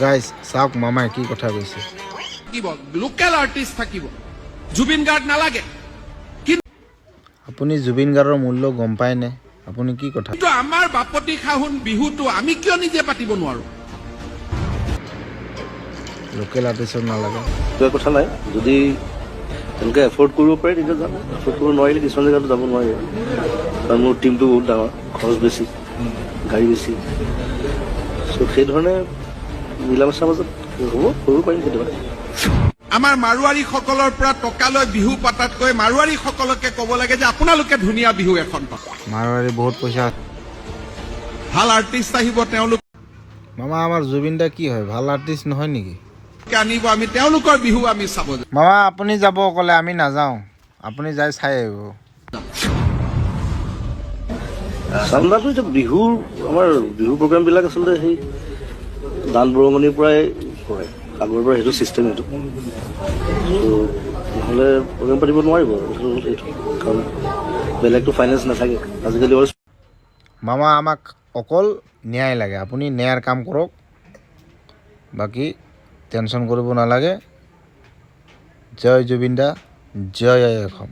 Guys চাওক মামাই কি কথা কৈছে। লোকেল আৰ্টিষ্ট থাকিব, জুবিন গাৰ্গ নালাগে। আপুনি জুবিন গাৰ্গৰ মূল্য গম পায়নে? আপুনি কি কথা? কিন্তু আমাৰ বাপতি সাহোন বিহুটো আমি কিয় নিজে পাতিব নোৱাৰো? লোকেল আৰ্টিষ্টক নালাগে কথা নাই, যদি তেওঁলোকে এফৰ্ড কৰিব পাৰে তেতিয়া যাম। এফৰ্ড কৰিব নোৱাৰিলে কিছুমান জেগাতো যাব নোৱাৰিব, কাৰণ মোৰ টিমটো বহুত ডাঙৰ, খৰচ বেছি, গাড়ী বেছি। চ' সেইধৰণে মিলা মেচাৰ মাজত হ'ব, কৰিব পাৰিম কেতিয়াবা। আমাৰ মাৰোৱাৰীসকলৰ পৰা টকা লৈ বিহু পাতাতকৈ মাৰোৱাৰীসকলকে ক'ব লাগে যে আপোনালোকে ধুনীয়া বিহু এখন পাতক। মাৰোৱাৰী বহুত পইচা। ভাল আৰ্টিষ্ট আহিব, তেওঁলোক মামা আমাৰ জুবিন দা কি হয়, ভাল আৰ্টিষ্ট নহয় নেকি? আনিব, আমি তেওঁলোকৰ বিহু আমি চাব যাম। মামা আপুনি যাব অকলে, আমি নাযাওঁ, আপুনি যাই চাই আহিব। চান্দাটো এতিয়া বিহুৰ আমাৰ বিহু প্ৰগ্ৰামবিলাক আচলতে সেই দান বৰঙণিৰ পৰাই কৰে, আগৰ পৰা সেইটো ছিষ্টেম সেইটো। নহ'লে প্ৰগ্ৰেম পাতিব নোৱাৰিব সেইটো, কাৰণ বেলেগটো ফাইনেন্স নাথাকে আজিকালি। মামা আমাক অকল ন্যায় লাগে, আপুনি ন্যায়ৰ কাম কৰক, বাকী টেনশ্যন কৰিব নালাগে। জয় জুবিন দা, জয় অসম।